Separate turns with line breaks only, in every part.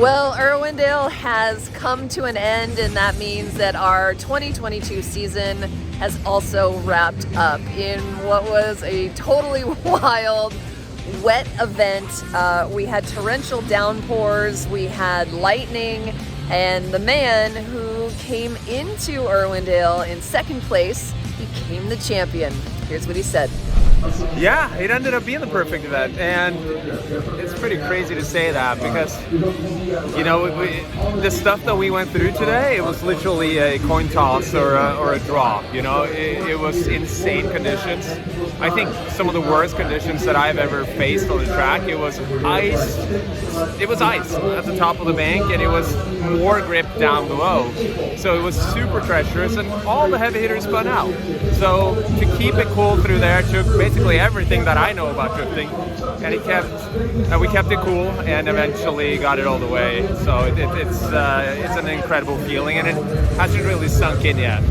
Well, Irwindale has come to an end, and that means that our 2022 season has also wrapped up in what was a totally wild, wet event. We had torrential downpours, we had lightning, and the man who came into Irwindale in second place became the champion. Here's what he said.
Yeah, it ended up being the perfect event, and it's pretty crazy to say that because, you know, the stuff that we went through today, it was literally a coin toss or a draw. You know, it was insane conditions. I think some of the worst conditions that I've ever faced on the track. It was ice. It was ice at the top of the bank, and it was more grip down below. So it was super treacherous, and all the heavy hitters spun out. So to keep it cool through there took basically everything that I know about drifting, and we kept it cool, and eventually got it all the way. So it's an incredible feeling, and it hasn't really sunk in yet.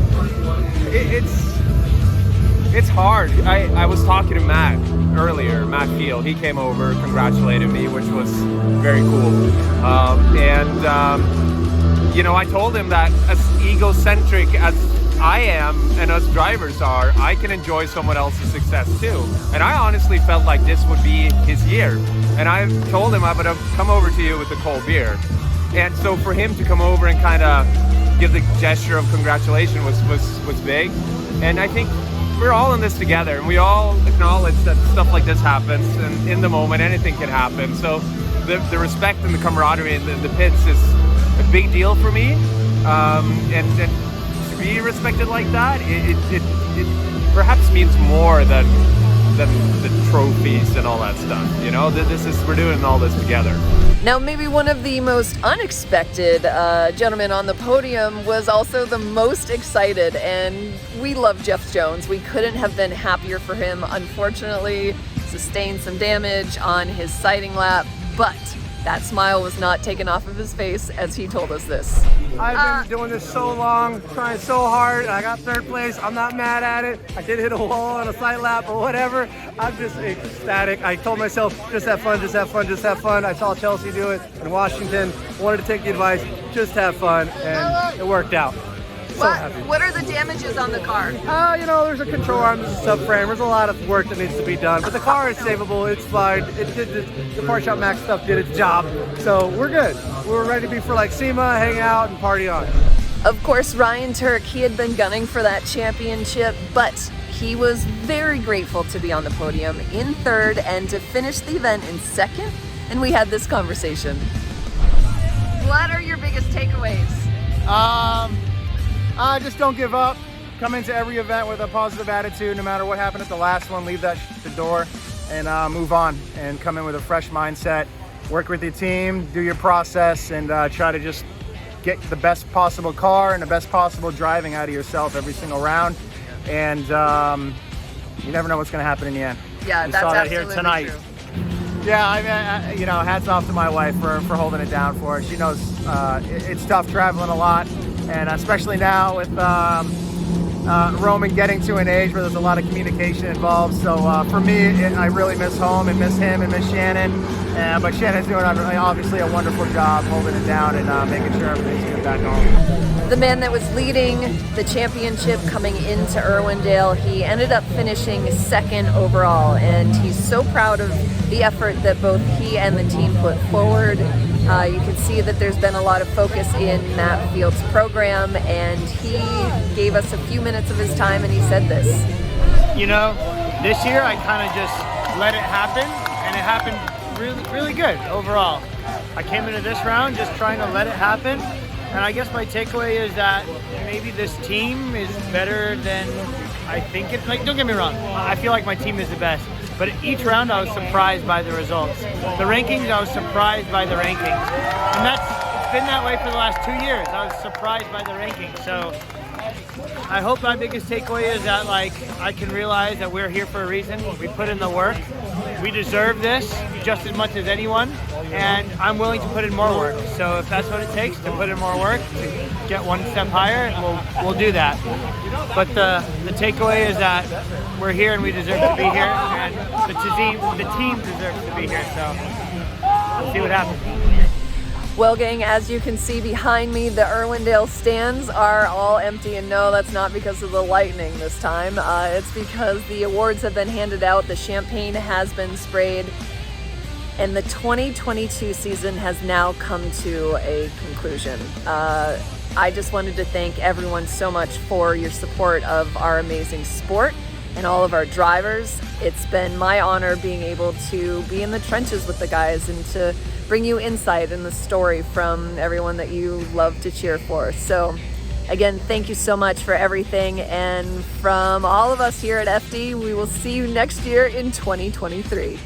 It's hard. I was talking to Matt earlier, Matt Field. He came over, congratulated me, which was very cool. You know, I told him that as egocentric as I am and us drivers are, I can enjoy someone else's success too. And I honestly felt like this would be his year. And I told him I would have come over to you with a cold beer. And so for him to come over and kind of give the gesture of congratulation was big. And I think we're all in this together, and we all acknowledge that stuff like this happens, and in the moment anything can happen. So the respect and the camaraderie in the pits is a big deal for me. And to be respected like that, it perhaps means more than the trophies and all that stuff. You know, we're doing all this together.
Now, maybe one of the most unexpected gentlemen on the podium was also the most excited, and we love Jeff Jones. We couldn't have been happier for him. Unfortunately, sustained some damage on his sighting lap, but that smile was not taken off of his face as he told us this.
I've been doing this so long, trying so hard, and I got third place. I'm not mad at it. I did hit a wall on a sight lap or whatever. I'm just ecstatic. I told myself, just have fun, just have fun, just have fun. I saw Chelsea do it in Washington. Wanted to take the advice, just have fun, and it worked out. So happy.
What are the damages on the car?
You know, there's a control arm, there's a subframe, there's a lot of work that needs to be done. But the car is savable, it's fine. It did the Part Shop Max stuff did its job. So we're good. We're ready to be for like SEMA, hang out, and party on.
Of course, Ryan Tuerck, he had been gunning for that championship, but he was very grateful to be on the podium in third and to finish the event in second. And we had this conversation. What are your biggest takeaways?
Just don't give up. Come into every event with a positive attitude. No matter what happened at the last one, leave that at the door and move on and come in with a fresh mindset. Work with your team, do your process, and try to just get the best possible car and the best possible driving out of yourself every single round. And you never know what's going to happen in the end.
Yeah,
we
that's
saw that
absolutely
here tonight.
true.
Yeah, I you know, hats off to my wife for holding it down for us. She knows it's tough traveling a lot, and especially now with Roman getting to an age where there's a lot of communication involved. So for me, I really miss home and miss him and miss Shannon. But Shannon's doing obviously a wonderful job holding it down and making sure everything's good back home.
The man that was leading the championship coming into Irwindale, he ended up finishing second overall, and he's so proud of the effort that both he and the team put forward. You can see that there's been a lot of focus in Matt Field's program, and he gave us a few minutes of his time, and he said this.
You know, this year I kind of just let it happen, and it happened really good overall. I came into this round just trying to let it happen, and I guess my takeaway is that maybe this team is better than I think it's like. Don't get me wrong, I feel like my team is the best, but each round I was surprised by the results. The rankings, I was surprised by the rankings, and it's been that way for the last 2 years. I was surprised by the rankings. So I hope my biggest takeaway is that I can realize that we're here for a reason. We put in the work. We deserve this just as much as anyone, and I'm willing to put in more work. So if that's what it takes to put in more work, to get one step higher, we'll do that. But the takeaway is that we're here and we deserve to be here, and the team deserves to be here. So let's see what happens.
Well, gang, as you can see behind me, the Irwindale stands are all empty, and no, that's not because of the lightning this time. It's because the awards have been handed out, the champagne has been sprayed, and the 2022 season has now come to a conclusion. I just wanted to thank everyone so much for your support of our amazing sport and all of our drivers. It's been my honor being able to be in the trenches with the guys and to bring you insight and the story from everyone that you love to cheer for. So again, thank you so much for everything. And from all of us here at FD, we will see you next year in 2023.